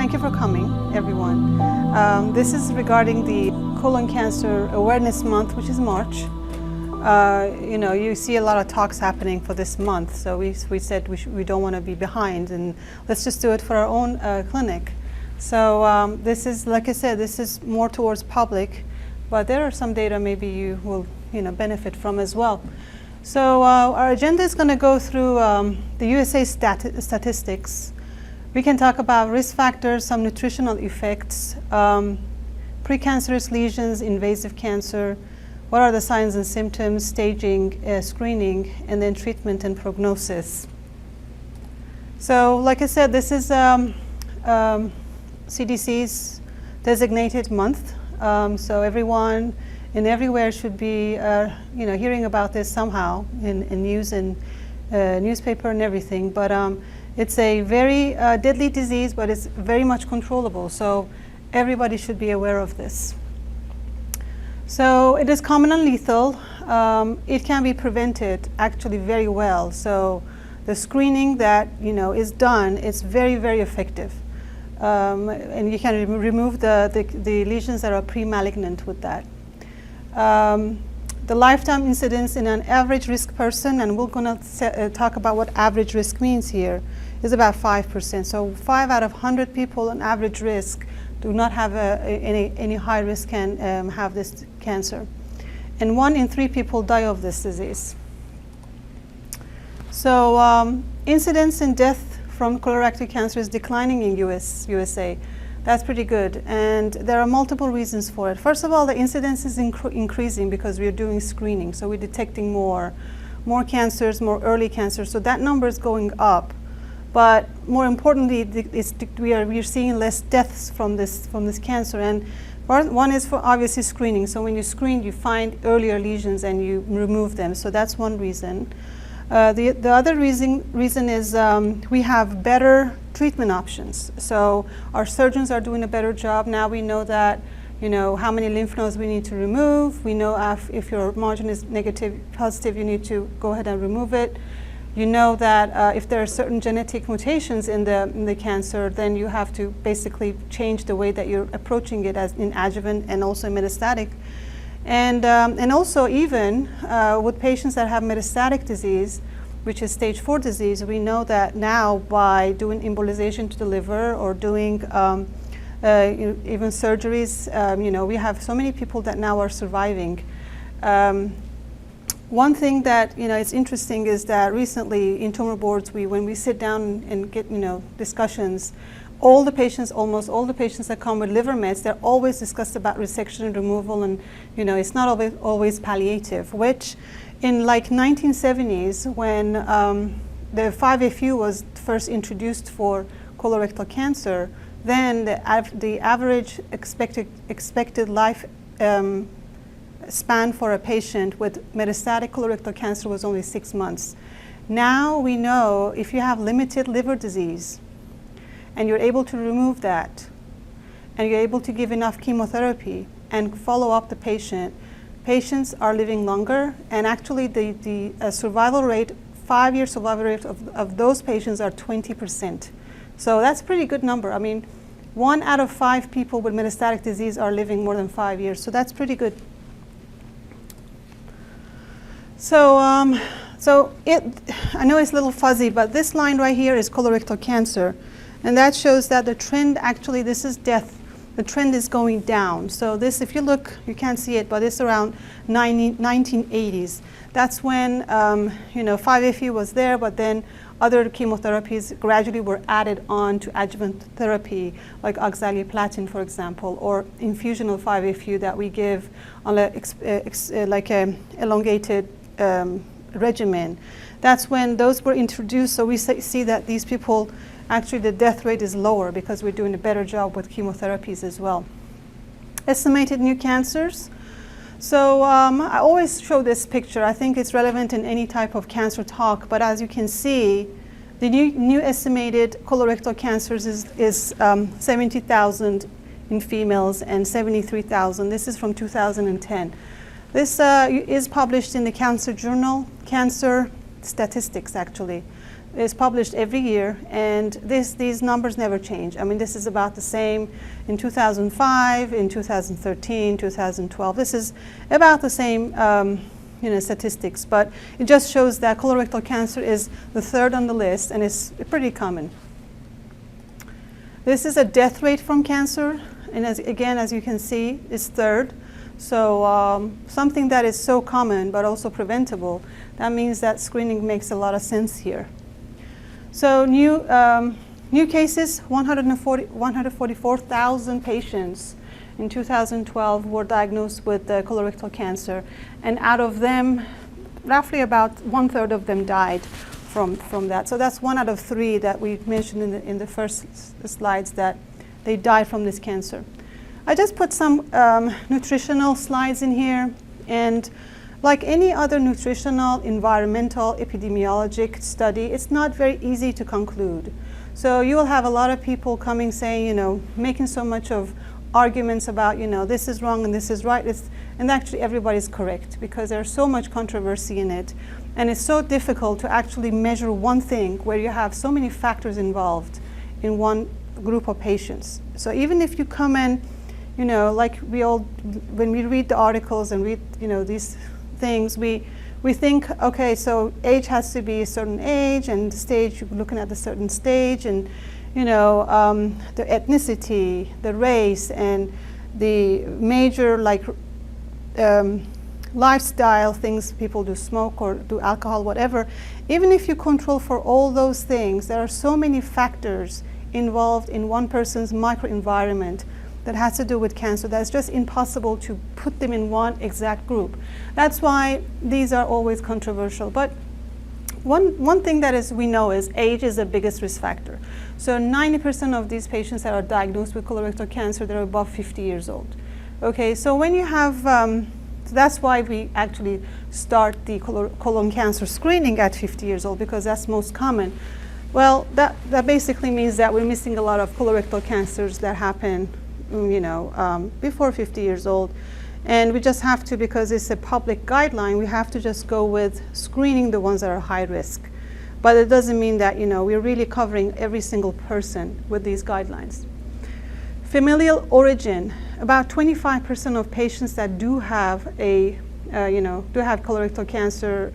Thank you for coming, everyone. This is regarding the Colon Cancer Awareness Month, which is March. You see a lot of talks happening for this month, so we said we don't want to be behind, and let's just do it for our own clinic. So this is, like I said, this is more towards public, but there are some data maybe you will benefit from as well. So our agenda is going to go through the USA statistics. We can talk about risk factors, some nutritional effects, precancerous lesions, invasive cancer, what are the signs and symptoms, staging, screening, and then treatment and prognosis. So like I said, this is CDC's designated month. So everyone and everywhere should be hearing about this somehow in news and newspaper and everything. But it's a very deadly disease, but it's very much controllable. So everybody should be aware of this. So it is common and lethal. It can be prevented actually very well. So the screening that is done is very, very effective. And you can remove the lesions that are pre-malignant with that. The lifetime incidence in an average risk person, and we're going to talk about what average risk means here, is about 5%. So 5 out of 100 people on average risk do not have any high risk can have this cancer. And 1 in 3 people die of this disease. So incidence and death from colorectal cancer is declining in USA. That's pretty good, and there are multiple reasons for it. First of all, the incidence is increasing because we're doing screening, so we're detecting more cancers, more early cancers, so that number is going up. But more importantly, we're seeing less deaths from this cancer, and one is for obviously screening. So when you screen, you find earlier lesions and you remove them. So that's one reason. The other reason is we have better treatment options. So our surgeons are doing a better job. Now we know that, how many lymph nodes we need to remove. We know if your margin is negative, positive, you need to go ahead and remove it. You know that if there are certain genetic mutations in the cancer, then you have to basically change the way that you're approaching it as in adjuvant and also metastatic. And also even with patients that have metastatic disease, which is stage 4 disease, we know that now by doing embolization to the liver or doing even surgeries, we have so many people that now are surviving. One thing that it's interesting is that recently in tumor boards, when we sit down and get discussions, almost all the patients that come with liver mets, they're always discussed about resection and removal, and it's not always palliative, which in like 1970s when the 5-FU was first introduced for colorectal cancer, then the average expected life span for a patient with metastatic colorectal cancer was only 6 months. Now we know if you have limited liver disease and you're able to remove that, and you're able to give enough chemotherapy and follow up the patient, patients are living longer, and actually the survival rate, 5-year survival rate of those patients are 20%. So that's a pretty good number. I mean, 1 out of 5 people with metastatic disease are living more than 5 years, so that's pretty good. So, I know it's a little fuzzy, but this line right here is colorectal cancer. And that shows that the trend, actually, this is death. The trend is going down. So this, if you look, you can't see it, but it's around 1980s. That's when, 5-FU was there, but then other chemotherapies gradually were added on to adjuvant therapy, like oxaliplatin, for example, or infusion of 5-FU that we give on like an elongated regimen. That's when those were introduced. So we see that these people, actually the death rate is lower because we're doing a better job with chemotherapies as well. Estimated new cancers. So I always show this picture. I think it's relevant in any type of cancer talk, but as you can see, the new estimated colorectal cancers is 70,000 in females and 73,000. This is from 2010. This is published in the Cancer Journal, Cancer Statistics actually. is published every year, and these numbers never change. I mean, this is about the same in 2005, in 2013, 2012. This is about the same statistics, but it just shows that colorectal cancer is the third on the list, and it's pretty common. This is a death rate from cancer, and as you can see, it's third. So something that is so common but also preventable, that means that screening makes a lot of sense here. So new cases, 144,000 patients in 2012 were diagnosed with colorectal cancer, and out of them, roughly about 1/3 of them died from that. So that's 1 out of 3 that we mentioned in the first slides, that they died from this cancer. I just put some nutritional slides in here, and like any other nutritional, environmental, epidemiologic study, it's not very easy to conclude. So you will have a lot of people coming saying, making so much of arguments about, this is wrong and this is right. And actually everybody's correct, because there's so much controversy in it. And it's so difficult to actually measure one thing where you have so many factors involved in one group of patients. So even if you come in, like when we read the articles and read, these things, we think, okay, so age has to be a certain age, and stage, you're looking at a certain stage, and the ethnicity, the race, and the major lifestyle things people do, smoke or do alcohol, whatever. Even if you control for all those things, there are so many factors involved in one person's microenvironment that has to do with cancer that it's just impossible to put them in one exact group. That's why these are always controversial. But one thing that we know is age is the biggest risk factor. So 90% of these patients that are diagnosed with colorectal cancer, they're above 50 years old. Okay, so when you have, so that's why we actually start the colon cancer screening at 50 years old, because that's most common. Well, that basically means that we're missing a lot of colorectal cancers that happen before 50 years old. And we just have to, because it's a public guideline, we have to just go with screening the ones that are high risk. But it doesn't mean that, we're really covering every single person with these guidelines. Familial origin, about 25% of patients that do have colorectal cancer,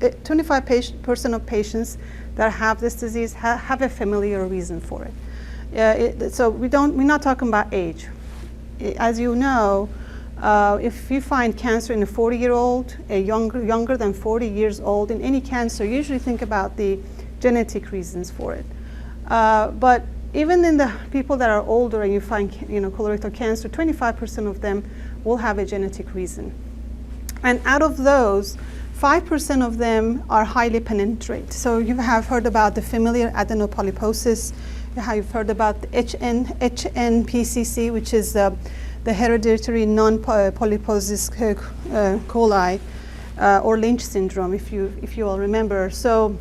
25% of patients that have this disease have a familial reason for it. So we're not talking about age. As you know, if you find cancer in a 40-year-old, younger than 40 years old, in any cancer, you usually think about the genetic reasons for it. But even in the people that are older and you find colorectal cancer, 25% of them will have a genetic reason. And out of those, 5% of them are highly penetrate. So you have heard about the familial adenopolyposis. You've heard about the HNPCC, which is the hereditary non-polyposis coli, or Lynch syndrome, if you all remember. So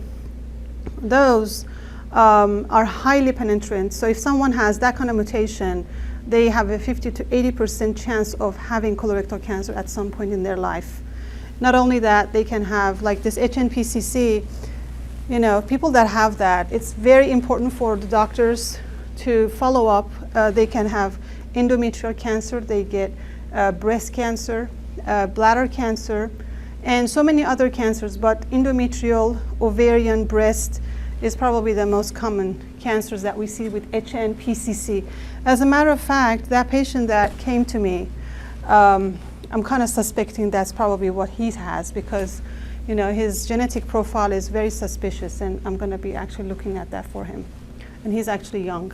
those are highly penetrant. So if someone has that kind of mutation, they have a 50 to 80% chance of having colorectal cancer at some point in their life. Not only that, they can have, like this HNPCC, people that have that, it's very important for the doctors to follow up. They can have endometrial cancer, they get breast cancer, bladder cancer, and so many other cancers, but endometrial, ovarian, breast is probably the most common cancers that we see with HNPCC. As a matter of fact, that patient that came to me, I'm kind of suspecting that's probably what he has, because his genetic profile is very suspicious, and I'm going to be actually looking at that for him. And he's actually young.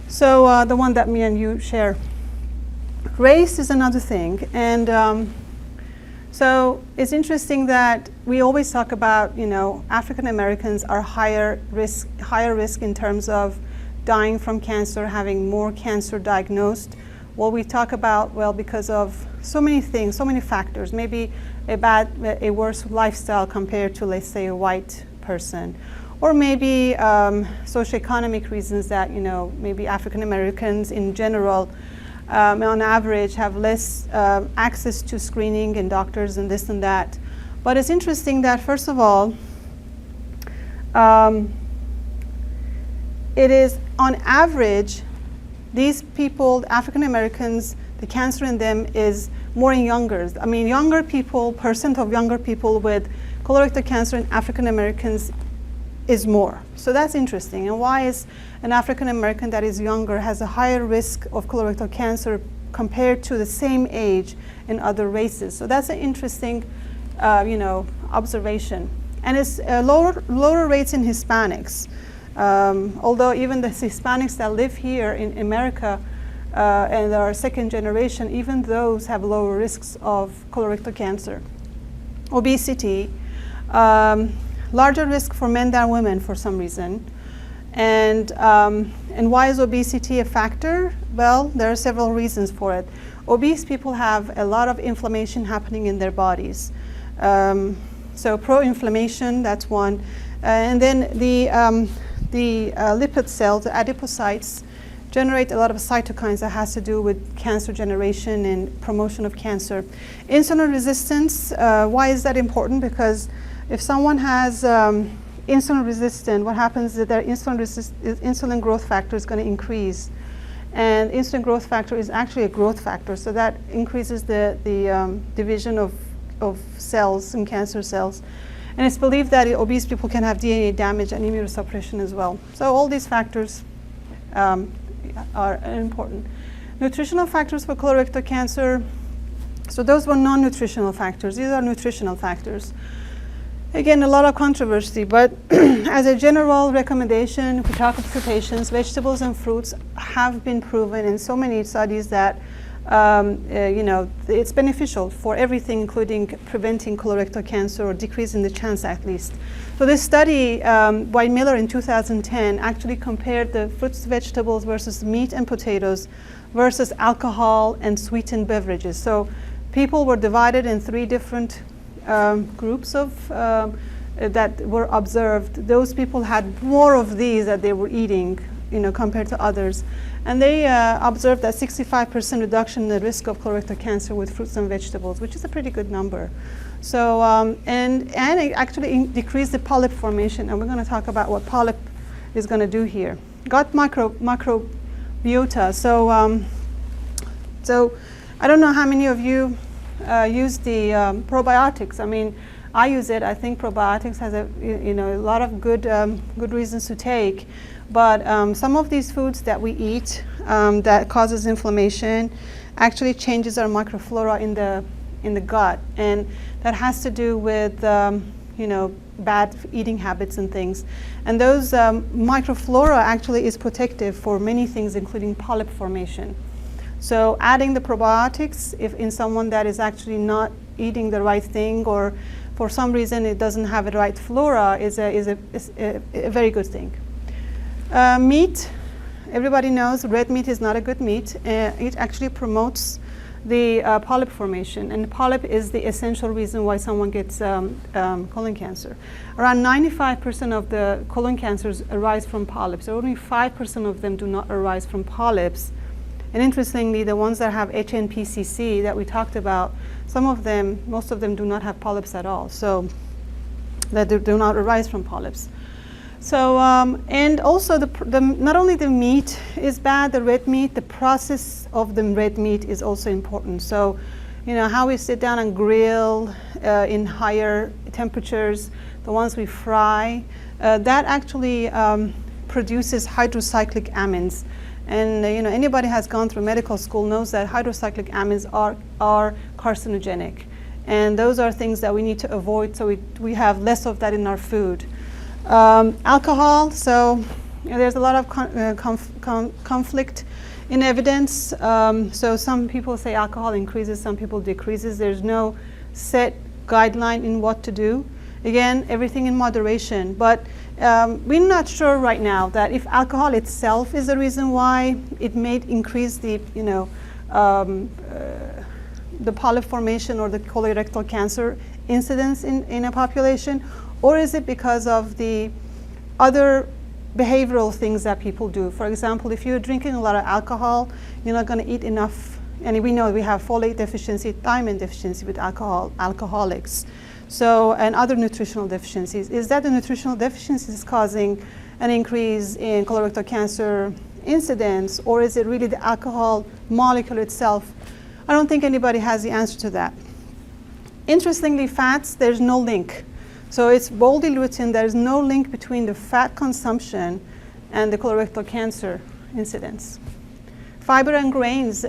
So the one that me and you share. Race is another thing. And so it's interesting that we always talk about, African Americans are higher risk in terms of dying from cancer, having more cancer diagnosed. Well, we talk about, because of so many things, so many factors, maybe a worse lifestyle compared to, let's say, a white person, or maybe socioeconomic reasons that, maybe African Americans in general, on average, have less access to screening and doctors and this and that. But it's interesting that, first of all, it is on average, these people, African Americans, the cancer in them is more in younger. I mean, younger people, percent of younger people with colorectal cancer in African Americans is more. So that's interesting. And why is an African American that is younger has a higher risk of colorectal cancer compared to the same age in other races? So that's an interesting, observation. And it's lower rates in Hispanics. Although even the Hispanics that live here in America and are second generation, even those have lower risks of colorectal cancer. Obesity, larger risk for men than women for some reason. And why is obesity a factor? Well, there are several reasons for it. Obese people have a lot of inflammation happening in their bodies. So pro-inflammation, that's one. And then the lipid cells, the adipocytes, generate a lot of cytokines that has to do with cancer generation and promotion of cancer. Insulin resistance, why is that important? Because if someone has insulin resistant, what happens is their insulin growth factor is going to increase. And insulin growth factor is actually a growth factor, so that increases the division of cells and cancer cells. And it's believed that obese people can have DNA damage and immunosuppression as well. So all these factors are important. Nutritional factors for colorectal cancer. So those were non-nutritional factors. These are nutritional factors. Again, a lot of controversy, but as a general recommendation, if we talk to patients, vegetables and fruits have been proven in so many studies that it's beneficial for everything, including preventing colorectal cancer or decreasing the chance at least. So this study by Miller in 2010 actually compared the fruits, vegetables versus meat and potatoes versus alcohol and sweetened beverages. So people were divided in 3 different groups of that were observed. Those people had more of these that they were eating, compared to others. And they observed that 65% reduction in the risk of colorectal cancer with fruits and vegetables, which is a pretty good number. So, and it actually decreased the polyp formation, and we're going to talk about what polyp is going to do here. Gut microbiota. So, so I don't know how many of you use the probiotics. I mean, I use it. I think probiotics has a lot of good reasons to take. But some of these foods that we eat that causes inflammation actually changes our microflora in the gut, and that has to do with bad eating habits and things. And those microflora actually is protective for many things, including polyp formation. So adding the probiotics, if in someone that is actually not eating the right thing, or for some reason it doesn't have the right flora, is a very good thing. Meat, everybody knows red meat is not a good meat. It actually promotes the polyp formation, and polyp is the essential reason why someone gets colon cancer. Around 95% of the colon cancers arise from polyps. So only 5% of them do not arise from polyps. And interestingly, the ones that have HNPCC that we talked about, most of them do not have polyps at all. So that do not arise from polyps. So, and also not only the meat is bad, the red meat, the process of the red meat is also important. So, how we sit down and grill in higher temperatures, the ones we fry, that actually produces hydrocyclic amines. And anybody has gone through medical school knows that hydrocyclic amines are carcinogenic. And those are things that we need to avoid, so we have less of that in our food. Alcohol, so there's a lot of conflict in evidence. So some people say alcohol increases, some people decreases. There's no set guideline in what to do. Again, everything in moderation. But we're not sure right now that if alcohol itself is the reason why it may increase the polyp formation or the colorectal cancer incidence in a population, or is it because of the other behavioral things that people do? For example, if you're drinking a lot of alcohol, you're not going to eat enough. And we know we have folate deficiency, thiamine deficiency with alcoholics. So, and other nutritional deficiencies. Is that the nutritional deficiencies causing an increase in colorectal cancer incidence, or is it really the alcohol molecule itself? I don't think anybody has the answer to that. Interestingly, fats, there's no link. So it's boldly written, there is no link between the fat consumption and the colorectal cancer incidence. Fiber and grains,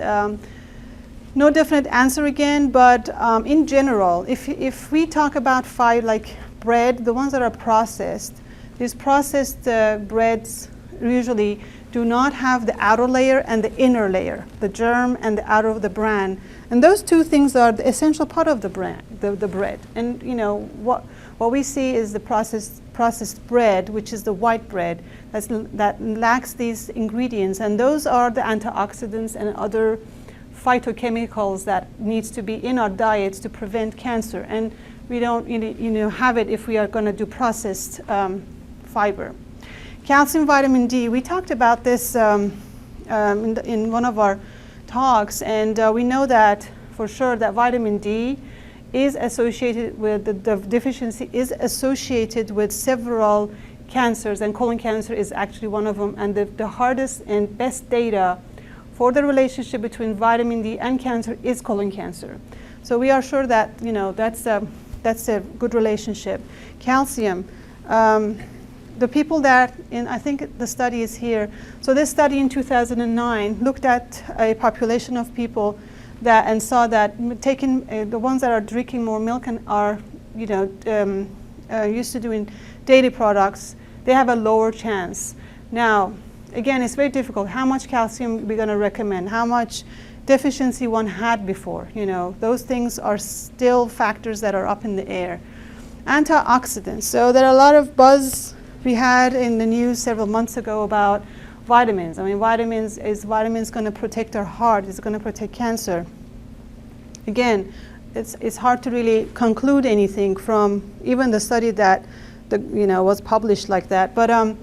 no definite answer again, but in general, if we talk about fiber, like bread, the ones that are processed, these processed breads usually do not have the outer layer and the inner layer, the germ and the outer of the bran. And those two things are the essential part of the bread. And you know, what we see is the processed bread, which is the white bread, that lacks these ingredients. And those are the antioxidants and other phytochemicals that needs to be in our diets to prevent cancer. And we don't have it if we are going to do processed fiber. Calcium, vitamin D, we talked about this in one of our talks, and we know that for sure that vitamin D is associated with, the deficiency is associated with several cancers, and colon cancer is actually one of them. And the hardest and best data for the relationship between vitamin D and cancer is colon cancer. So we are sure that, you know, that's a good relationship. Calcium. The people that, I think the study is here. So this study in 2009 looked at a population of people that, and saw that taking the ones that are drinking more milk and are, you know, used to doing dairy products, they have a lower chance. Now, again, it's very difficult. How much calcium we're going to recommend? How much deficiency one had before? You know, those things are still factors that are up in the air. Antioxidants. So there are a lot of buzz we had in the news several months ago about vitamins. I mean, vitamins going to protect our heart? Is it going to protect cancer? Again, it's hard to really conclude anything from even the study that was published like that. But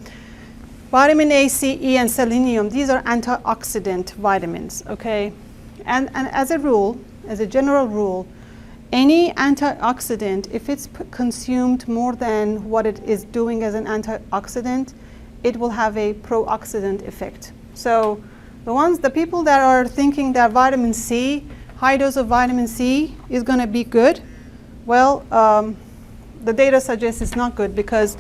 vitamin A, C, E, and selenium, these are antioxidant vitamins, okay? And as a rule, as a general rule, any antioxidant, if it's consumed more than what it is doing as an antioxidant, it will have a pro-oxidant effect. So the people that are thinking that vitamin C, high dose of vitamin C is going to be good, well, the data suggests it's not good, because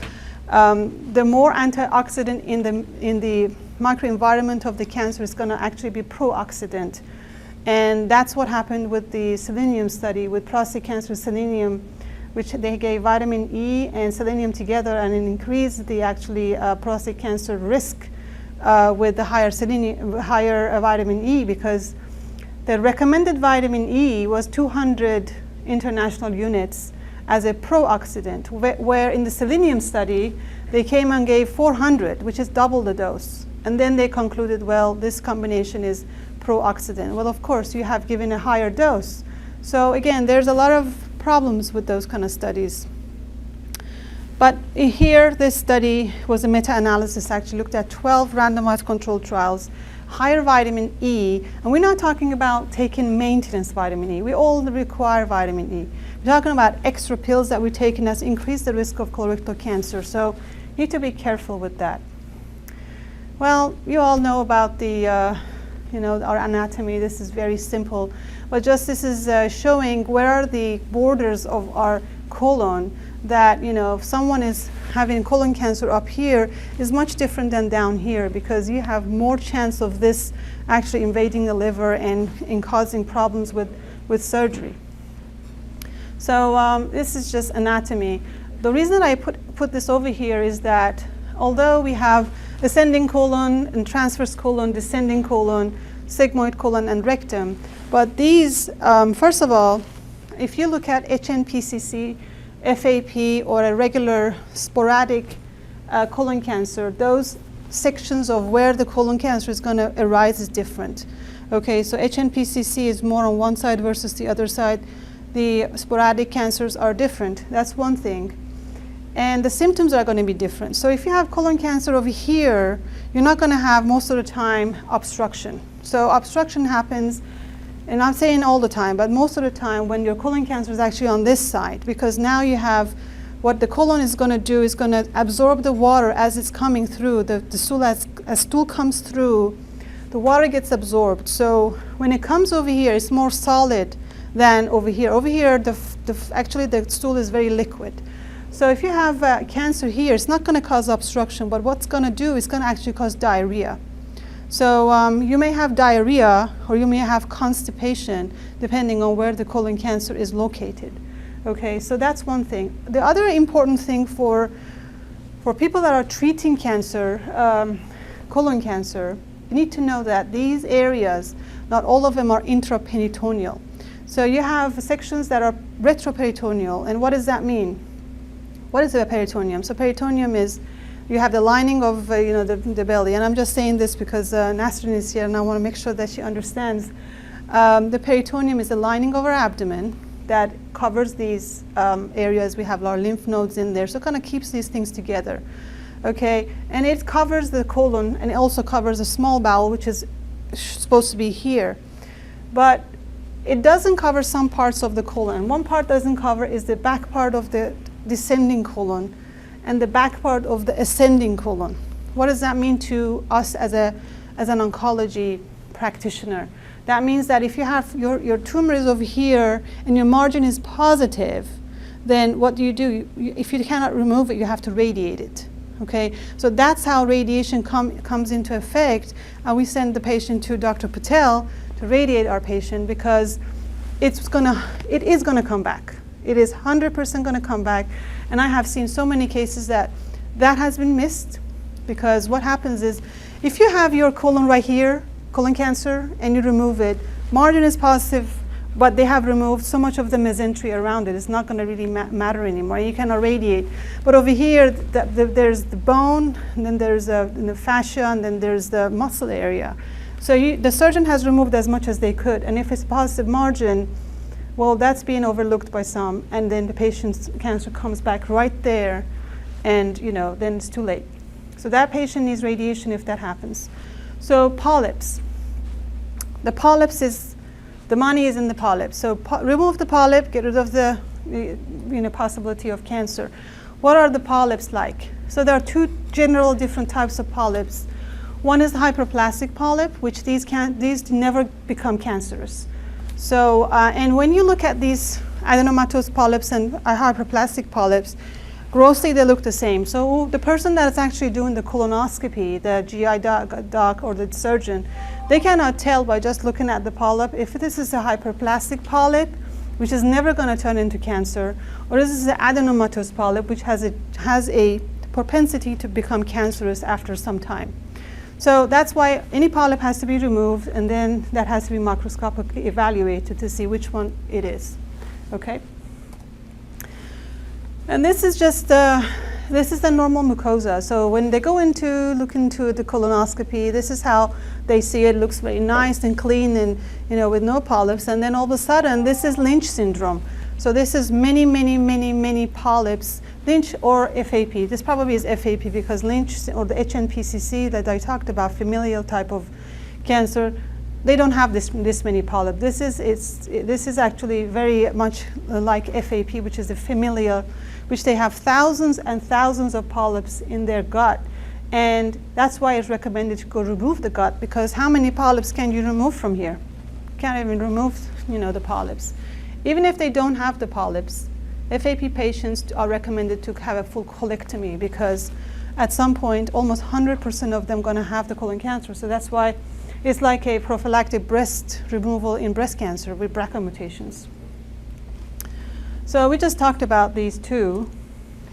the more antioxidant in the microenvironment of the cancer is going to actually be pro-oxidant. And that's what happened with the selenium study with prostate cancer selenium, which they gave vitamin E and selenium together, and it increased the prostate cancer risk with the higher vitamin E, because the recommended vitamin E was 200 international units as a pro-oxidant, where in the selenium study they came and gave 400, which is double the dose. And then they concluded, well, this combination is pro-oxidant. Well, of course, you have given a higher dose. So again, there's a lot of problems with those kind of studies. But here, this study was a meta-analysis, actually looked at 12 randomized controlled trials, higher vitamin E, and we're not talking about taking maintenance vitamin E. We all require vitamin E. We're talking about extra pills that we're taking that increase the risk of colorectal cancer. So you need to be careful with that. Well, you all know about the our anatomy. This is very simple, but just this is showing where are the borders of our colon, that if someone is having colon cancer up here is much different than down here, because you have more chance of this actually invading the liver and causing problems with surgery. So this is just anatomy. The reason I put this over here is that although we have ascending colon and transverse colon, descending colon, sigmoid colon, and rectum, but these, first of all, if you look at HNPCC, FAP, or a regular sporadic colon cancer, those sections of where the colon cancer is going to arise is different. Okay, so HNPCC is more on one side versus the other side. The sporadic cancers are different. That's one thing. And the symptoms are going to be different. So if you have colon cancer over here, you're not going to have most of the time obstruction. So obstruction happens and I'm saying all the time, but most of the time when your colon cancer is actually on this side, because now you have what the colon is going to do is going to absorb the water as it's coming through. The stool, as stool comes through, the water gets absorbed. So when it comes over here, it's more solid than over here. Over here, actually the stool is very liquid. So if you have cancer here, it's not going to cause obstruction, but what's going to do is going to actually cause diarrhea. So you may have diarrhea or you may have constipation depending on where the colon cancer is located. Okay, so that's one thing. The other important thing for people that are treating cancer, colon cancer, you need to know that these areas, not all of them are intraperitoneal. So you have sections that are retroperitoneal, and what does that mean? What is a peritoneum? So peritoneum is, you have the lining of the belly, and I'm just saying this because Nasrin is here and I want to make sure that she understands. The peritoneum is the lining of our abdomen that covers these areas. We have our lymph nodes in there, so it kind of keeps these things together. Okay, and it covers the colon, and it also covers the small bowel, which is supposed to be here. But it doesn't cover some parts of the colon. One part doesn't cover is the back part of the descending colon and the back part of the ascending colon. What does that mean to us as an oncology practitioner? That means that if you have your tumor is over here and your margin is positive, then what do? If you cannot remove it, you have to radiate it. Okay, so that's how radiation comes into effect, and we send the patient to Dr. Patel to radiate our patient because it is gonna come back. It is 100% gonna come back, and I have seen so many cases that has been missed, because what happens is if you have your colon right here, colon cancer, and you remove it, margin is positive, but they have removed so much of the mesentery around it, it's not going to really matter anymore. You cannot radiate. But over here, there's the bone, and then there's the fascia, and then there's the muscle area. So the surgeon has removed as much as they could, and if it's positive margin, well, that's being overlooked by some, and then the patient's cancer comes back right there, and then it's too late. So that patient needs radiation if that happens. So polyps. The polyps is, the money is in the polyp. So remove the polyp, get rid of the possibility of cancer. What are the polyps like? So there are two general different types of polyps. One is the hyperplastic polyp, which these never become cancerous. So and when you look at these adenomatous polyps and hyperplastic polyps, grossly they look the same. So the person that's actually doing the colonoscopy, the GI doc or the surgeon, they cannot tell by just looking at the polyp if this is a hyperplastic polyp, which is never going to turn into cancer, or this is an adenomatous polyp, which has a propensity to become cancerous after some time. So that's why any polyp has to be removed, and then that has to be microscopically evaluated to see which one it is. Okay? And this is just this is the normal mucosa. So when they go look into the colonoscopy, this is how they see it. It looks very nice and clean, and with no polyps. And then all of a sudden, this is Lynch syndrome. So this is many polyps. Lynch or FAP. This probably is FAP because Lynch or the HNPCC that I talked about, familial type of cancer, they don't have this many polyps. This is actually very much like FAP, which is the familial, which they have thousands and thousands of polyps in their gut. And that's why it's recommended to go remove the gut, because how many polyps can you remove from here? Can't even remove, the polyps. Even if they don't have the polyps, FAP patients are recommended to have a full colectomy, because at some point, almost 100% of them are going to have the colon cancer. So that's why it's like a prophylactic breast removal in breast cancer with BRCA mutations. So we just talked about these two.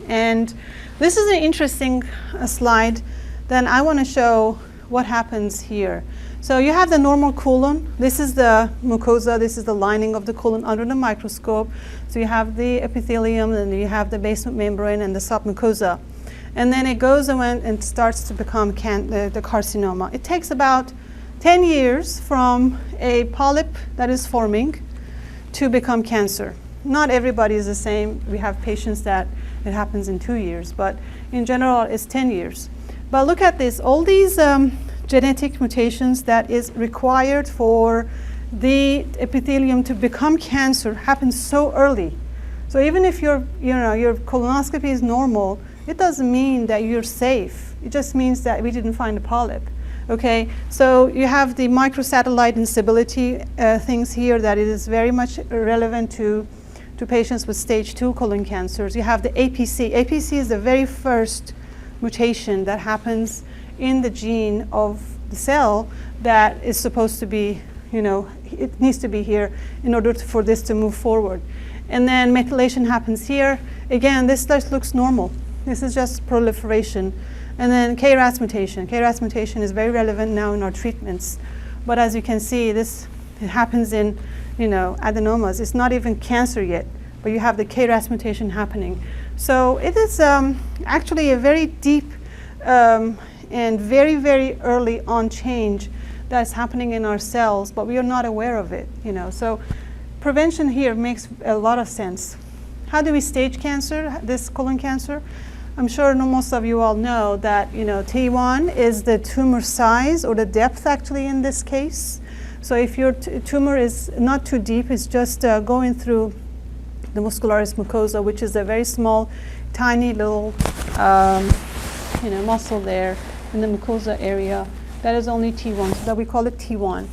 And this is an interesting slide. Then I want to show what happens here. So you have the normal colon. This is the mucosa. This is the lining of the colon under the microscope. So you have the epithelium, and you have the basement membrane and the submucosa. And then it goes and starts to become the carcinoma. It takes about 10 years from a polyp that is forming to become cancer. Not everybody is the same. We have patients that it happens in 2 years, but in general, it's 10 years. But look at this. All these genetic mutations that is required for the epithelium to become cancer happens so early. So even if your colonoscopy is normal, it doesn't mean that you're safe. It just means that we didn't find a polyp. Okay, so you have the microsatellite instability things here that it is very much relevant to patients with stage 2 colon cancers. You have the APC. APC is the very first mutation that happens in the gene of the cell that is supposed to be, it needs to be here in order for this to move forward. And then methylation happens here. Again, this just looks normal. This is just proliferation. And then KRAS mutation. KRAS mutation is very relevant now in our treatments. But as you can see, it happens in, adenomas. It's not even cancer yet, but you have the KRAS mutation happening. So it is actually a very deep and very, very early on change that's happening in our cells, but we are not aware of it. So prevention here makes a lot of sense. How do we stage cancer, this colon cancer? I'm sure most of you all know that T1 is the tumor size or the depth actually in this case. So if your tumor is not too deep, it's just going through the muscularis mucosa, which is a very small, tiny little muscle there in the mucosa area, that is only T1, so that we call it T1.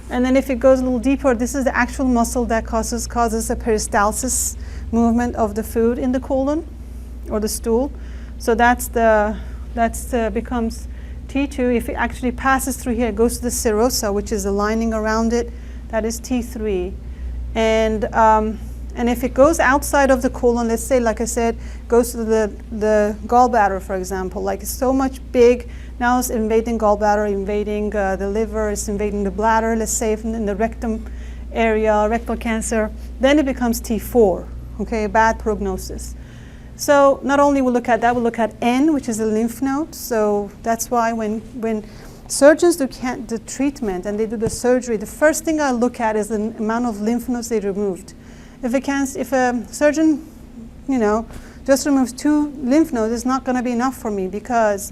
And then if it goes a little deeper, this is the actual muscle that causes a peristalsis movement of the food in the colon or the stool. So that's becomes T2. If it actually passes through here, it goes to the serosa, which is the lining around it. That is T3. And if it goes outside of the colon, let's say, like I said, goes to the gallbladder, for example, like it's so much big, now it's invading gallbladder, invading the liver, it's invading the bladder, let's say in the rectum area, rectal cancer, then it becomes T4, okay, bad prognosis. So not only we'll look at that, we'll look at N, which is a lymph node. So that's why when surgeons do the treatment and they do the surgery, the first thing I look at is the amount of lymph nodes they removed. If a surgeon, just removes 2 lymph nodes, it's not going to be enough for me, because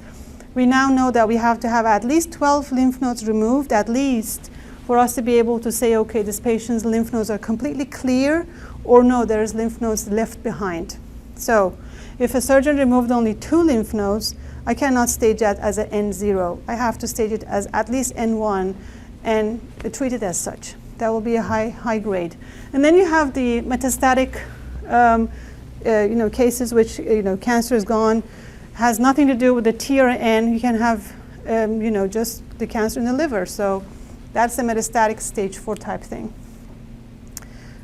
we now know that we have to have at least 12 lymph nodes removed, at least, for us to be able to say, okay, this patient's lymph nodes are completely clear, or no, there's lymph nodes left behind. So if a surgeon removed only 2 lymph nodes, I cannot stage that as an N0. I have to stage it as at least N1 and treat it as such. That will be a high grade. And then you have the metastatic cases which, cancer is gone, has nothing to do with the T or N. You can have, just the cancer in the liver. So that's the metastatic stage 4 type thing.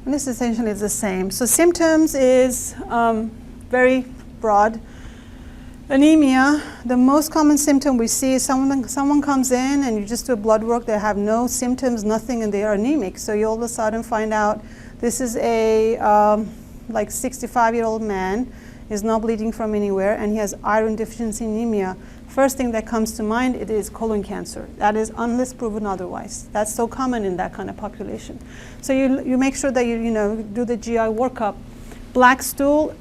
And this essentially is the same. So symptoms is very broad. Anemia, the most common symptom we see is someone comes in and you just do a blood work, they have no symptoms, nothing, and they are anemic. So you all of a sudden find out this is a 65-year-old man, is not bleeding from anywhere, and he has iron deficiency anemia. First thing that comes to mind, it is colon cancer. That is unless proven otherwise. That's so common in that kind of population. So you make sure that you do the GI workup. Black stool,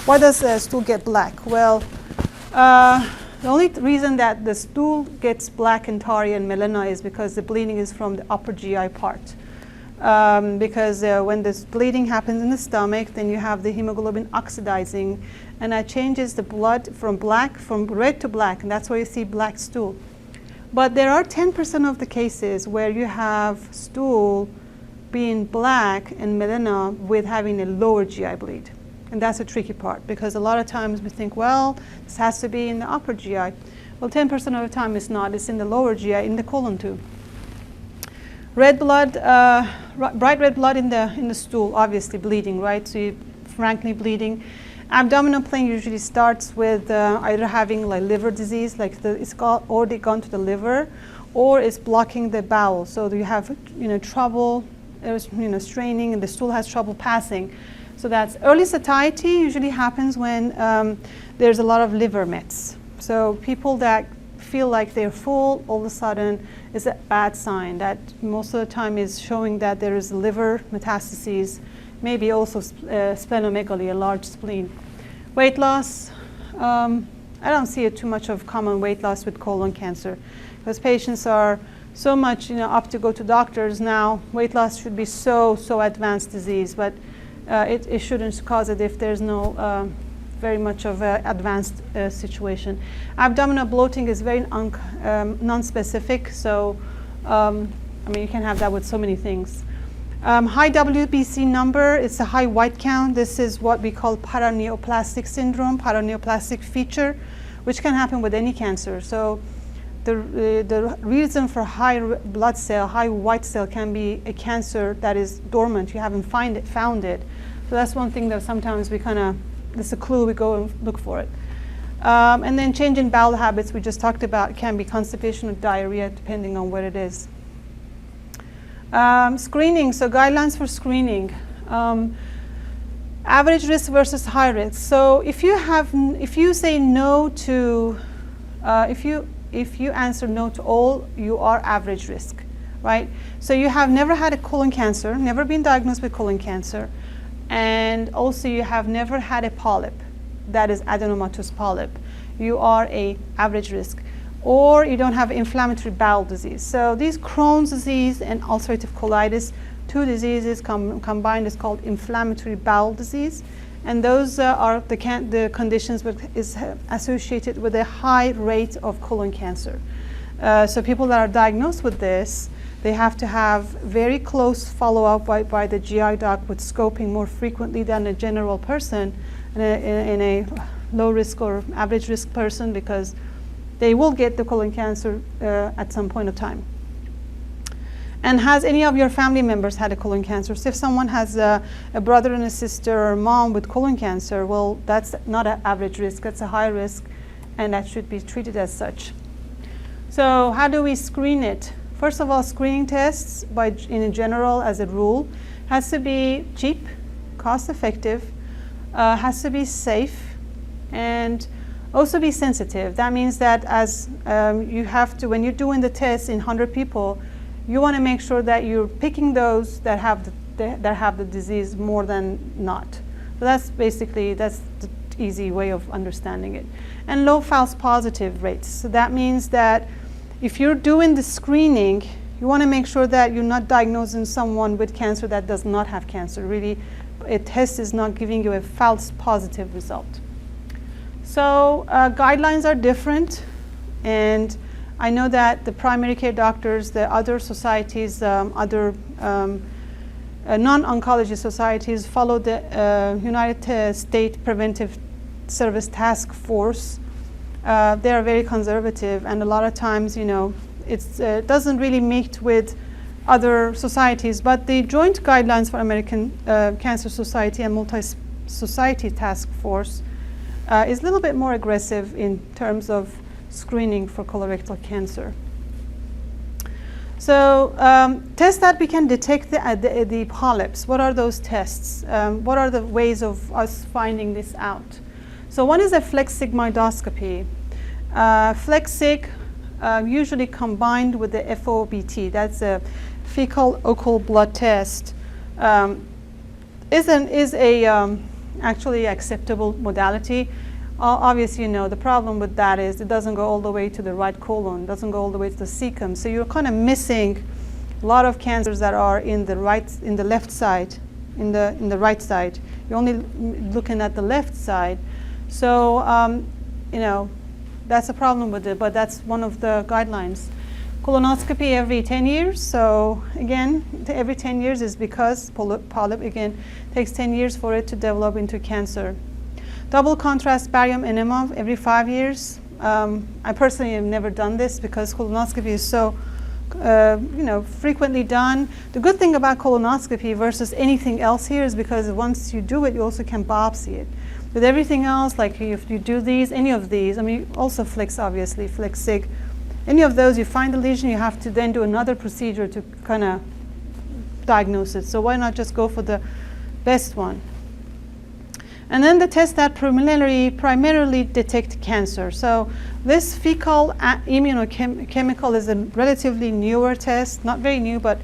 why does the stool get black? Well, the only reason that the stool gets black and tarry and melena is because the bleeding is from the upper GI part. Because when this bleeding happens in the stomach, then you have the hemoglobin oxidizing, and that changes the blood from red to black, and that's why you see black stool. But there are 10% of the cases where you have stool being black and melena with having a lower GI bleed. And that's a tricky part, because a lot of times we think, well, this has to be in the upper GI. Well, 10% of the time it's not. It's in the lower GI, in the colon too. Red blood, bright red blood in the stool, obviously bleeding, right? So you're frankly bleeding. Abdominal pain usually starts with either having like liver disease, like it's already gone to the liver, or it's blocking the bowel. So you have trouble, straining, and the stool has trouble passing. So that's early satiety usually happens when there's a lot of liver mets. So people that feel like they're full all of a sudden is a bad sign. That most of the time is showing that there is liver metastases, maybe also splenomegaly, a large spleen. Weight loss, I don't see too much of common weight loss with colon cancer, because patients are so much, up to go to doctors now. Weight loss should be so advanced disease, but it shouldn't cause it if there's no very much of an advanced situation. Abdominal bloating is very non-specific, so you can have that with so many things. High WBC number, it's a high white count. This is what we call paraneoplastic syndrome, paraneoplastic feature, which can happen with any cancer. So the reason for high blood cell, high white cell, can be a cancer that is dormant. You haven't found it. So that's one thing that sometimes we it's a clue, we go and look for it. And then change in bowel habits, we just talked about, can be constipation or diarrhea depending on what it is. Screening, so guidelines for screening. Average risk versus high risk. So if you say no to, if you answer no to all, you are average risk, right? So you have never had a colon cancer, never been diagnosed with colon cancer, and also you have never had a polyp, that is adenomatous polyp. You are a average risk. Or you don't have inflammatory bowel disease. So these Crohn's disease and ulcerative colitis, two diseases combined is called inflammatory bowel disease. And those are the conditions that is associated with a high rate of colon cancer. So people that are diagnosed with this, they have to have very close follow-up by the GI doc with scoping more frequently than a general person in a low risk or average risk person, because they will get the colon cancer at some point of time. And has any of your family members had a colon cancer? So if someone has a brother and a sister or mom with colon cancer, well, that's not an average risk, that's a high risk, and that should be treated as such. So how do we screen it? First of all, screening tests, in general, as a rule, has to be cheap, cost-effective, has to be safe, and also be sensitive. That means that as you have to, when you're doing the test in 100 people, you want to make sure that you're picking those that have the disease more than not. So that's the easy way of understanding it. And low false positive rates. So that means that if you're doing the screening, you want to make sure that you're not diagnosing someone with cancer that does not have cancer. Really, a test is not giving you a false positive result. So guidelines are different, and I know that the primary care doctors, the other societies, other non-oncology societies follow the United States Preventive Service Task Force. They are very conservative, and a lot of times, it doesn't really meet with other societies, but the joint guidelines for American Cancer Society and Multi-Society Task Force is a little bit more aggressive in terms of screening for colorectal cancer. So tests that we can detect the polyps. What are those tests? What are the ways of us finding this out? So one is a flex sigmoidoscopy. Flex-sig, usually combined with the FOBT, that's a fecal occult blood test, is a actually acceptable modality. Obviously, the problem with that is it doesn't go all the way to the right colon, doesn't go all the way to the cecum. So you're kind of missing a lot of cancers that are in the left side, in the right side. You're only looking at the left side. So that's a problem with it, but that's one of the guidelines. Colonoscopy every 10 years. So again, every 10 years is because polyp, again, takes 10 years for it to develop into cancer. Double contrast barium enema every 5 years. I personally have never done this because colonoscopy is so frequently done. The good thing about colonoscopy versus anything else here is because once you do it, you also can biopsy it. With everything else, like if you do any of these, also flex, obviously, flex-sig, any of those, you find the lesion, you have to then do another procedure to kind of diagnose it. So why not just go for the best one? And then the test that primarily detect cancer. So this fecal immunochemical is a relatively newer test, not very new, but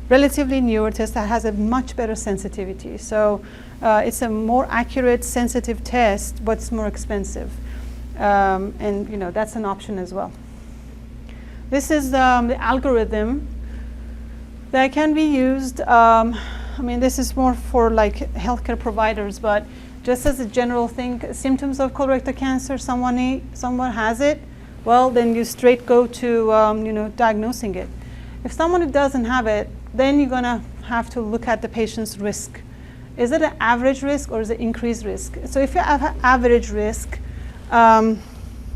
relatively newer test that has a much better sensitivity. So it's a more accurate, sensitive test, but it's more expensive. And that's an option as well. This is the algorithm that can be used. I mean, this is more for like healthcare providers, but just as a general thing, symptoms of colorectal cancer, someone has it, well, then you straight go to diagnosing it. If someone who doesn't have it, then you're gonna have to look at the patient's risk. Is it an average risk or is it increased risk? So if you have an average risk, and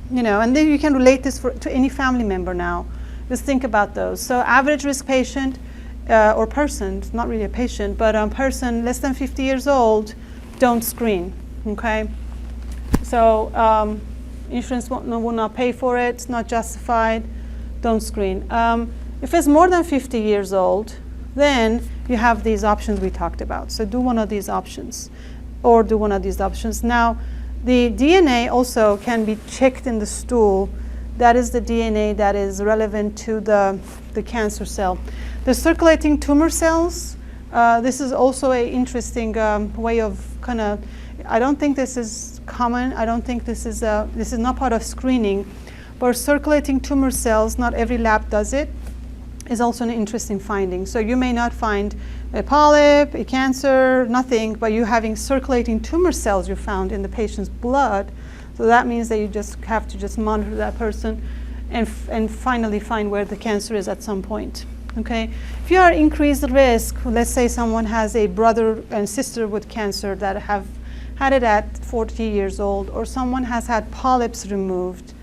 then you can relate this to any family member now. Just think about those. So average risk patient or person, not really a patient, but a person less than 50 years old, don't screen, okay? So insurance will not pay for it, it's not justified, don't screen. If it's more than 50 years old, then you have these options we talked about. So do one of these options, or do one of these options. Now, the DNA also can be checked in the stool. That is the DNA that is relevant to the cancer cell. The circulating tumor cells, this is also an interesting way of I don't think this is common. I don't think this is not part of screening, but circulating tumor cells, not every lab does it, is also an interesting finding. So you may not find a polyp, a cancer, nothing, but you having circulating tumor cells you found in the patient's blood. So that means that you just have to just monitor that person and finally find where the cancer is at some point. Okay. If you are increased risk, let's say someone has a brother and sister with cancer that have had it at 40 years old, or someone has had polyps removed.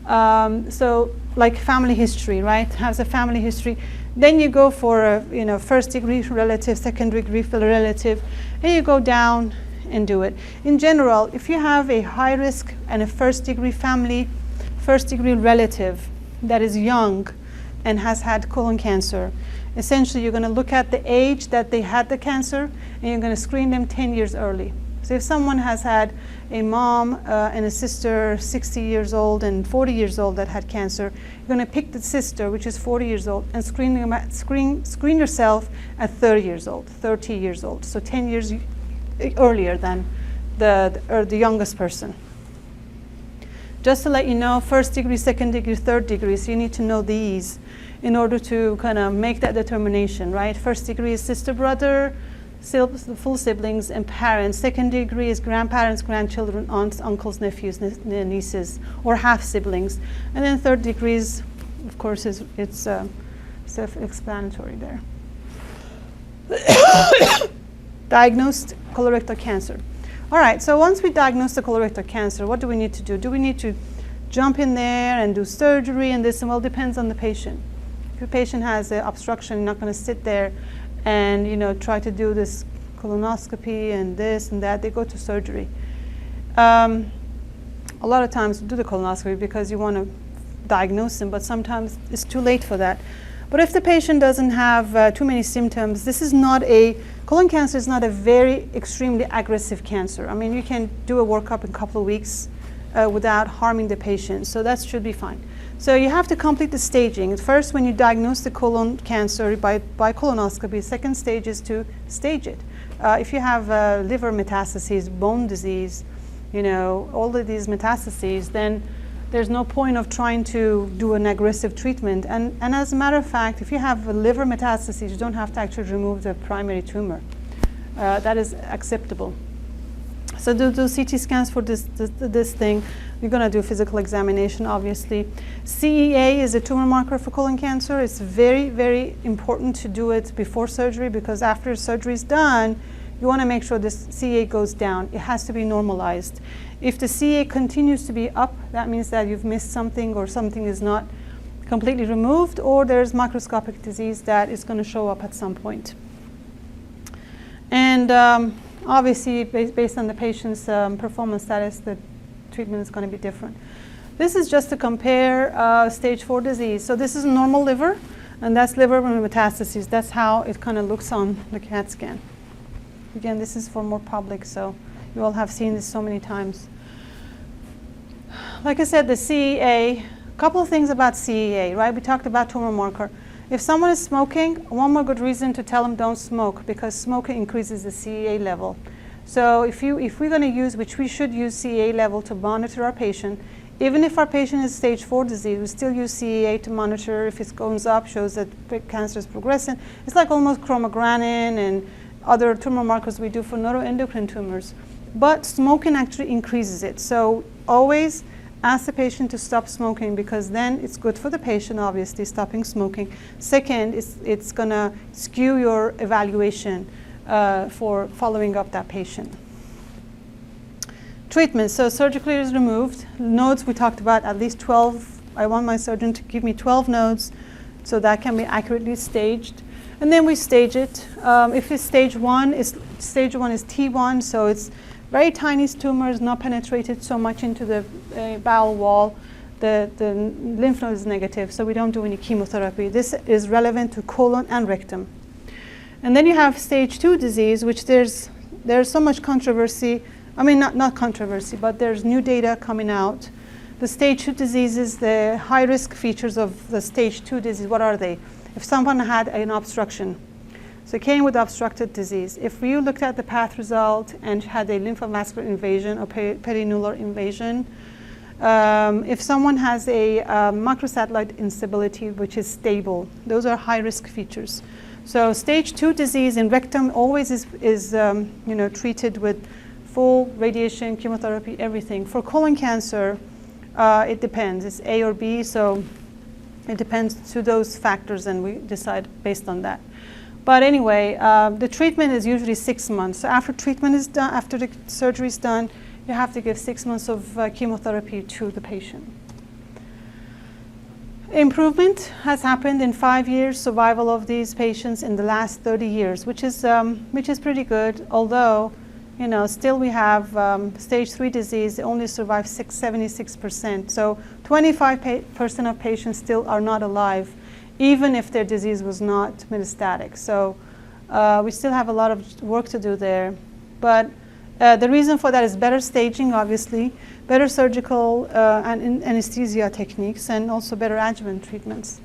So like family history, right? Has a family history. Then you go for a first degree relative, second degree relative, and you go down and do it. In general, if you have a high risk and a first degree relative that is young and has had colon cancer, essentially you're going to look at the age that they had the cancer and you're going to screen them 10 years early. So if someone has had a mom and a sister 60 years old and 40 years old that had cancer, you're going to pick the sister, which is 40 years old, and screen yourself at 30 years old. So 10 years earlier than the youngest person. Just to let you know, first degree, second degree, third degree, so you need to know these in order to kind of make that determination, right? First degree is sister, brother, full siblings, and parents. Second degree is grandparents, grandchildren, aunts, uncles, nephews, nieces, or half siblings. And then third degree is, of course, it's self-explanatory there. Diagnosed colorectal cancer. All right, so once we diagnose the colorectal cancer, what do we need to do? Do we need to jump in there and do surgery and this? And well, depends on the patient. If your patient has an obstruction, you're not going to sit there and try to do this colonoscopy and this and that. They go to surgery. A lot of times do the colonoscopy because you want to diagnose them, but sometimes it's too late for that. But if the patient doesn't have too many symptoms, colon cancer is not a very extremely aggressive cancer. I mean, you can do a workup in a couple of weeks without harming the patient, so that should be fine. So you have to complete the staging. First, when you diagnose the colon cancer by colonoscopy, second stage is to stage it. If you have liver metastases, bone disease, all of these metastases, then there's no point of trying to do an aggressive treatment. And as a matter of fact, if you have liver metastases, you don't have to actually remove the primary tumor. That is acceptable. So do CT scans for this thing. You're going to do physical examination, obviously. CEA is a tumor marker for colon cancer. It's very, very important to do it before surgery, because after surgery is done, you want to make sure this CEA goes down. It has to be normalized. If the CEA continues to be up, that means that you've missed something, or something is not completely removed, or there's microscopic disease that is going to show up at some point. And obviously, based on the patient's performance status, the treatment is going to be different. This is just to compare stage 4 disease. So this is normal liver, and that's liver metastases. That's how it kind of looks on the CAT scan. Again, this is for more public, so you all have seen this so many times. Like I said, the CEA, a couple of things about CEA, right? We talked about tumor marker. If someone is smoking, one more good reason to tell them don't smoke, because smoking increases the CEA level. So if we're going to use, which we should use CEA level to monitor our patient, even if our patient is stage 4 disease, we still use CEA to monitor. If it goes up, shows that cancer is progressing. It's like almost chromogranin and other tumor markers we do for neuroendocrine tumors. But smoking actually increases it. So always ask the patient to stop smoking, because then it's good for the patient, obviously, stopping smoking. Second, it's going to skew your evaluation for following up that patient. Treatment, so surgically is removed. Nodes we talked about, at least 12. I want my surgeon to give me 12 nodes so that can be accurately staged. And then we stage it. If it's stage 1, stage 1 is T1, so it's very tiny tumors, not penetrated so much into the bowel wall. The lymph node is negative, so we don't do any chemotherapy. This is relevant to colon and rectum. And then you have stage 2 disease, which there's so much controversy. I mean, not controversy, but there's new data coming out. The stage 2 diseases, the high-risk features of the stage 2 disease, what are they? If someone had an obstruction, so it came with obstructed disease. If you looked at the path result and had a lymphovascular invasion or perinuclear invasion, if someone has a microsatellite instability, which is stable, those are high-risk features. So stage 2 disease in rectum always is treated with full radiation, chemotherapy, everything. For colon cancer, it depends. It's A or B, so it depends to those factors, and we decide based on that. But anyway, the treatment is usually 6 months. So after treatment is done, after the surgery is done, you have to give 6 months of chemotherapy to the patient. Improvement has happened in 5 years survival of these patients in the last 30 years, which is pretty good. Although, still we have stage 3 disease. They only survive 76%. So 25% of patients still are not alive, even if their disease was not metastatic. So we still have a lot of work to do there. But the reason for that is better staging, obviously, better surgical and anesthesia techniques, and also better adjuvant treatments.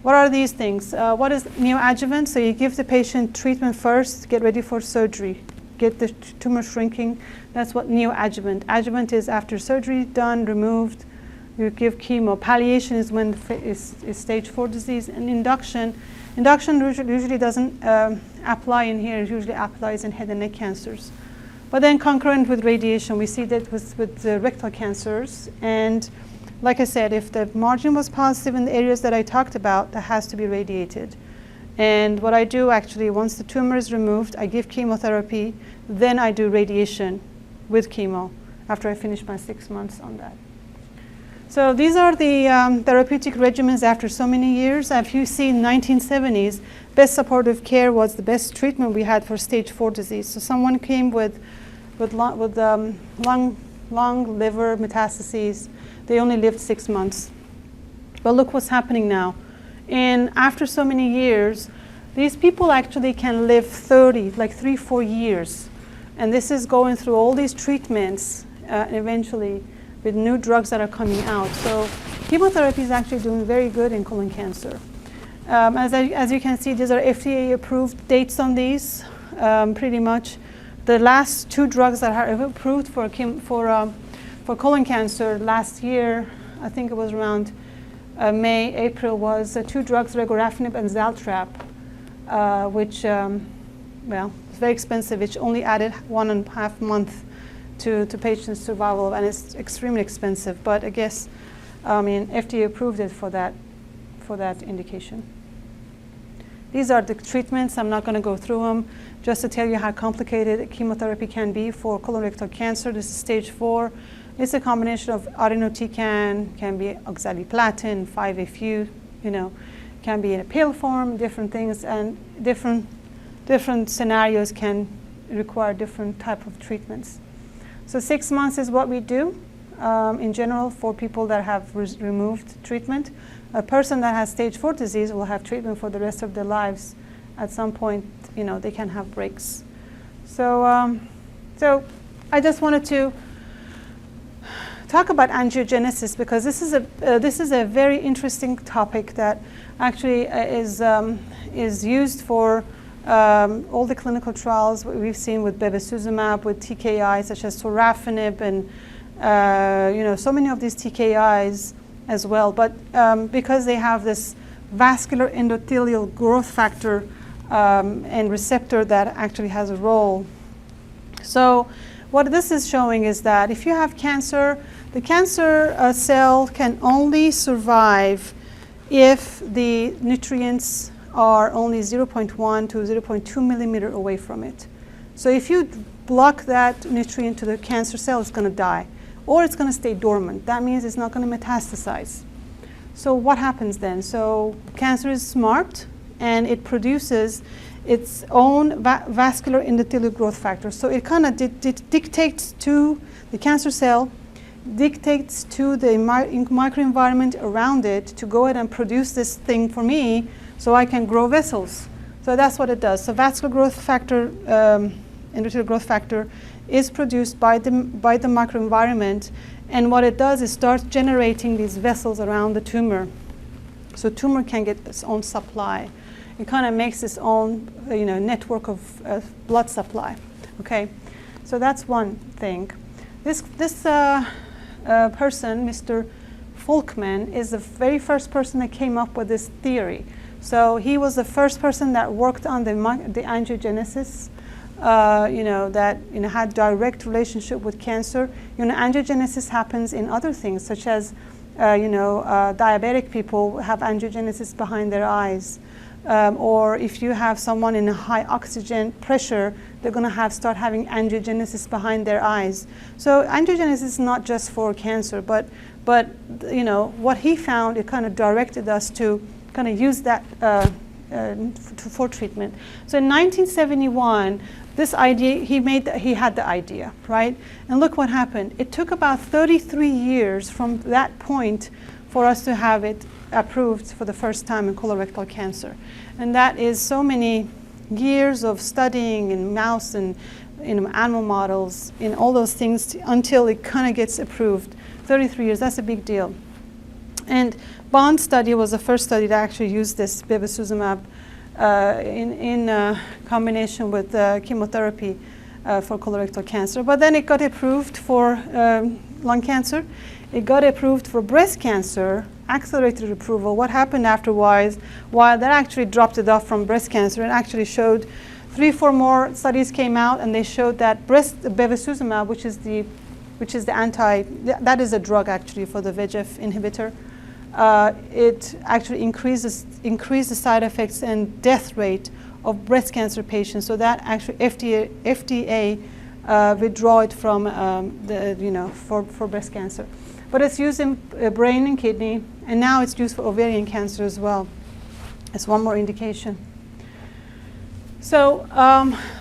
What are these things? What is neoadjuvant? So you give the patient treatment first, get ready for surgery, get the tumor shrinking. That's what neoadjuvant. Adjuvant is after surgery done, removed, you give chemo. Palliation is when is stage 4 disease. And induction usually doesn't apply in here. It usually applies in head and neck cancers. But then concurrent with radiation, we see that with the rectal cancers. And like I said, if the margin was positive in the areas that I talked about, that has to be radiated. And what I do actually, once the tumor is removed, I give chemotherapy, then I do radiation with chemo after I finish my 6 months on that. So these are the therapeutic regimens after so many years. If you see in 1970s, best supportive care was the best treatment we had for stage 4 disease. So someone came with lung liver metastases. They only lived 6 months. But look what's happening now. And after so many years, these people actually can live 30, like 3-4 years. And this is going through all these treatments eventually with new drugs that are coming out. So chemotherapy is actually doing very good in colon cancer. As you can see, these are FDA approved dates on these, pretty much. The last 2 drugs that are approved for colon cancer last year, I think it was around May, April, was 2 drugs, regorafenib and Zaltrap, which, it's very expensive. It only added 1.5 months to patients' survival, and it's extremely expensive. But I guess, FDA approved it for that indication. These are the treatments. I'm not going to go through them, just to tell you how complicated chemotherapy can be for colorectal cancer. This is stage 4. It's a combination of irinotecan, can be oxaliplatin, 5-FU, can be in a pill form, different things, and different scenarios can require different type of treatments. So 6 months is what we do in general for people that have removed treatment. A person that has stage 4 disease will have treatment for the rest of their lives. At some point, they can have breaks. So, so I just wanted to talk about angiogenesis, because this is a very interesting topic that actually is used for all the clinical trials we've seen with bevacizumab, with TKI such as sorafenib and so many of these TKIs as well, but because they have this vascular endothelial growth factor and receptor that actually has a role. So what this is showing is that if you have cancer, the cancer cell can only survive if the nutrients are only 0.1 to 0.2 millimeter away from it. So if you block that nutrient to the cancer cell, it's going to die, or it's going to stay dormant. That means it's not going to metastasize. So what happens then? So cancer is smart, and it produces its own vascular endothelial growth factor. So it kind of dictates to the cancer cell, dictates to the microenvironment around it to go ahead and produce this thing for me so I can grow vessels. So that's what it does. So vascular growth factor, endothelial growth factor, is produced by the microenvironment, and what it does is starts generating these vessels around the tumor. So tumor can get its own supply. It kind of makes its own network of blood supply. Okay, so that's one thing. This person, Mr. Folkman, is the very first person that came up with this theory. So he was the first person that worked on the angiogenesis, that had direct relationship with cancer. Angiogenesis happens in other things, such as diabetic people have angiogenesis behind their eyes. Or if you have someone in a high oxygen pressure, they're going to start having angiogenesis behind their eyes. So angiogenesis is not just for cancer, but what he found, it kind of directed us to kind of use that for treatment. So in 1971, this idea, he had the idea, right? And look what happened. It took about 33 years from that point for us to have it approved for the first time in colorectal cancer. And that is so many years of studying in mouse and animal models, in all those things, until it kind of gets approved. 33 years, that's a big deal. And Bond study was the first study that actually used this bevacizumab in combination with chemotherapy for colorectal cancer. But then it got approved for lung cancer. It got approved for breast cancer, accelerated approval. What happened afterwards, while that actually dropped it off from breast cancer, and actually showed 3-4 more studies came out, and they showed that bevacizumab, which is the that is a drug actually for the VEGF inhibitor, it actually increased the side effects and death rate of breast cancer patients. So that actually FDA withdraw it from for breast cancer. But it's used in brain and kidney, and now it's used for ovarian cancer as well. It's one more indication. So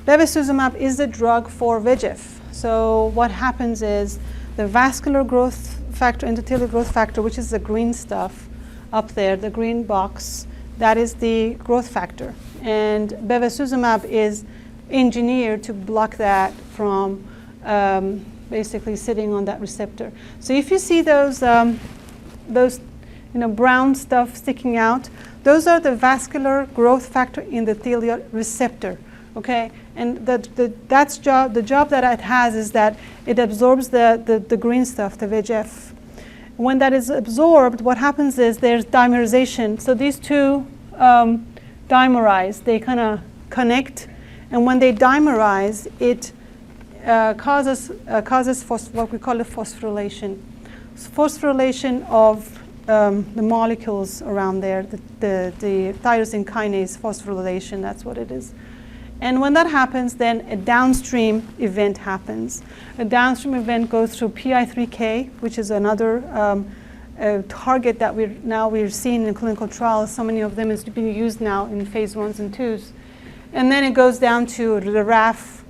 bevacizumab is the drug for VEGF. So what happens is the vascular growth factor, endothelial growth factor, which is the green stuff up there, the green box, that is the growth factor. And bevacizumab is engineered to block that from basically sitting on that receptor. So if you see those brown stuff sticking out, those are the vascular growth factor endothelial receptor. Okay, and the job that it has is that it absorbs the green stuff, the VEGF. When that is absorbed, what happens is there's dimerization. So these two dimerize, they kind of connect, and when they dimerize, it causes what we call a phosphorylation. Phosphorylation of the molecules around there, the tyrosine kinase phosphorylation, that's what it is. And when that happens, then a downstream event happens. A downstream event goes through PI3K, which is another target that we're seeing in clinical trials. So many of them is being used now in phase 1s and 2s. And then it goes down to the RAF,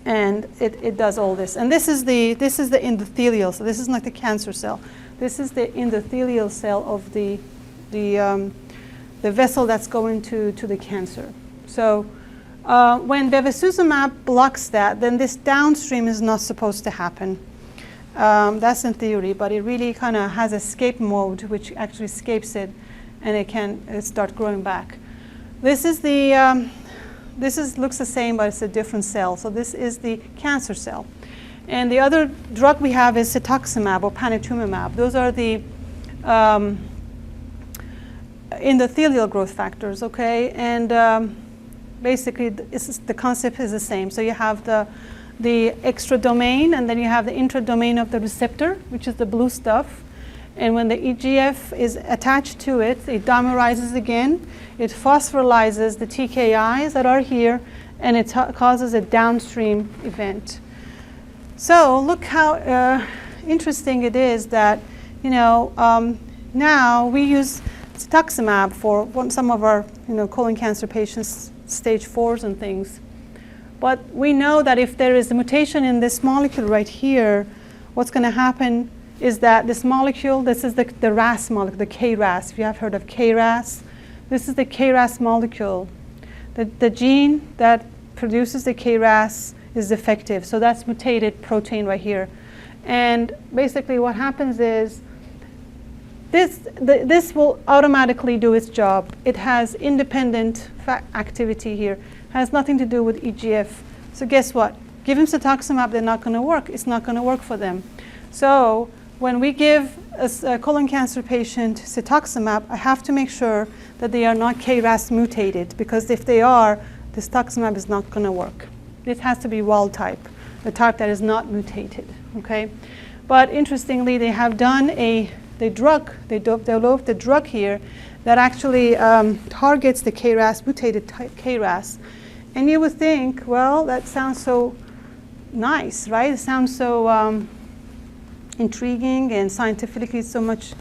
and it does all this. And this is the endothelial. So this is not the cancer cell. This is the endothelial cell of the vessel that's going to the cancer. So when bevacizumab blocks that, then this downstream is not supposed to happen. That's in theory, but it really kind of has escape mode, which actually escapes it, and it can start growing back. This is looks the same, but it's a different cell. So this is the cancer cell. And the other drug we have is cetuximab or panitumumab. Those are the endothelial growth factors, okay? And basically, the concept is the same. So you have the extra domain, and then you have the intradomain of the receptor, which is the blue stuff. And when the EGF is attached to it, it dimerizes again. It phosphorylizes the TKIs that are here, and it causes a downstream event. So look how interesting it is that, now we use cetuximab for some of our, colon cancer patients, stage 4s and things. But we know that if there is a mutation in this molecule right here, what's going to happen is that this molecule, this is the RAS molecule, the KRAS. If you have heard of KRAS, this is the KRAS molecule. The gene that produces the KRAS is defective. So that's mutated protein right here. And basically what happens is this will automatically do its job. It has independent activity here. Has nothing to do with EGF. So guess what? Give them cetuximab, they're not going to work. It's not going to work for them. So when we give a colon cancer patient cetuximab, I have to make sure that they are not KRAS mutated, because if they are, the cetuximab is not going to work. It has to be wild type, the type that is not mutated, okay? But interestingly, they have done they developed a drug here that actually targets the KRAS, mutated KRAS. And you would think, well, that sounds so nice, right? It sounds so intriguing and scientifically so much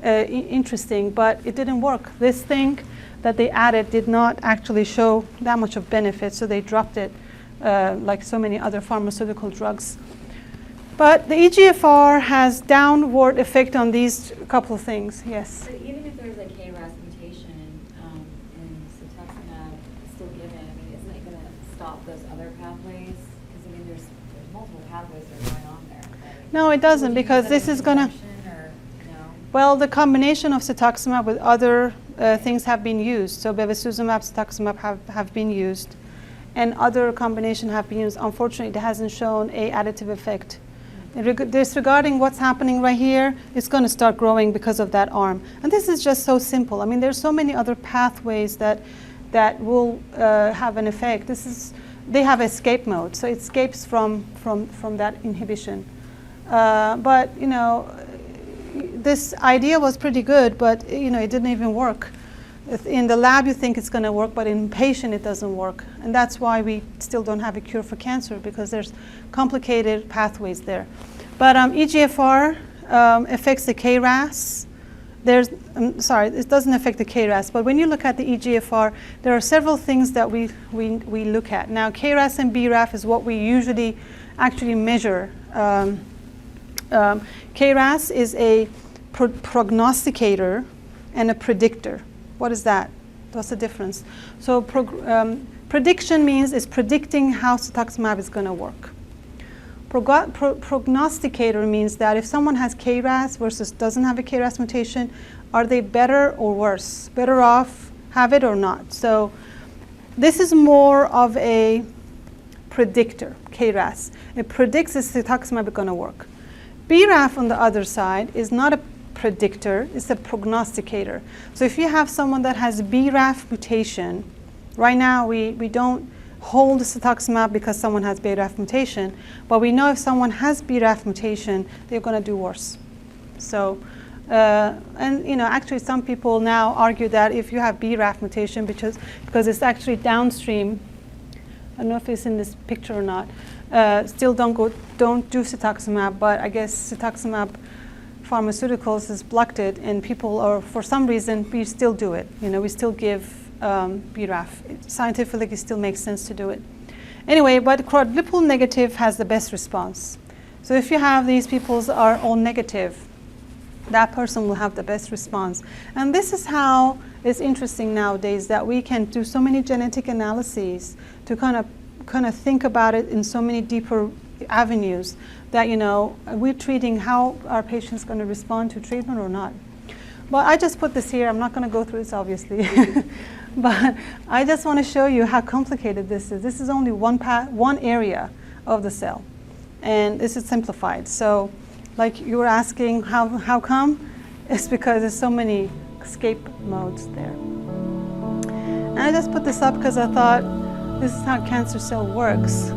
interesting, but it didn't work. This thing that they added did not actually show that much of benefit, so they dropped it like so many other pharmaceutical drugs. But the EGFR has downward effect on these couple of things, yes? But even if there's a KRAS mutation and cetuximab is still given, isn't it going to stop those other pathways? Because, there's multiple pathways that are going on there. Right? No, it doesn't, because this is going to... Well, the combination of cetuximab with other things have been used. So bevacizumab, cetuximab have been used, and other combination have been used. Unfortunately, it hasn't shown a additive effect. Disregarding what's happening right here, it's going to start growing because of that arm. And this is just so simple. There's so many other pathways that will have an effect. They have escape mode, so it escapes from that inhibition. But this idea was pretty good, but it didn't even work. In the lab you think it's going to work, but in patient it doesn't work. And that's why we still don't have a cure for cancer, because there's complicated pathways there. But EGFR affects the KRAS. It doesn't affect the KRAS, but when you look at the EGFR, there are several things that we look at. Now, KRAS and BRAF is what we usually actually measure. KRAS is a prognosticator and a predictor. What is that? What's the difference? So prediction means it's predicting how cetuximab is going to work. Prognosticator means that if someone has KRAS versus doesn't have a KRAS mutation, are they better or worse? Better off, have it or not? So this is more of a predictor, KRAS. It predicts if cetuximab is going to work. BRAF, on the other side, is not a predictor, it's a prognosticator. So if you have someone that has BRAF mutation, right now we don't hold cetuximab because someone has BRAF mutation, but we know if someone has BRAF mutation, they're going to do worse. So, actually some people now argue that if you have BRAF mutation, because it's actually downstream, I don't know if it's in this picture or not, still don't do cetuximab, but I guess cetuximab pharmaceuticals has blocked it, and people are, for some reason, we still do it. We still give BRAF. Scientifically, it still makes sense to do it. Anyway, but quadruple negative has the best response. So if you have these people are all negative, that person will have the best response. And this is how it's interesting nowadays that we can do so many genetic analyses to kind of think about it in so many deeper avenues that we're treating how our patient's going to respond to treatment or not. Well, I just put this here. I'm not going to go through this, obviously. But I just want to show you how complicated this is. This is only one area of the cell. And this is simplified. So like you were asking, how come? It's because there's so many escape modes there. And I just put this up because I thought this is how cancer cell works.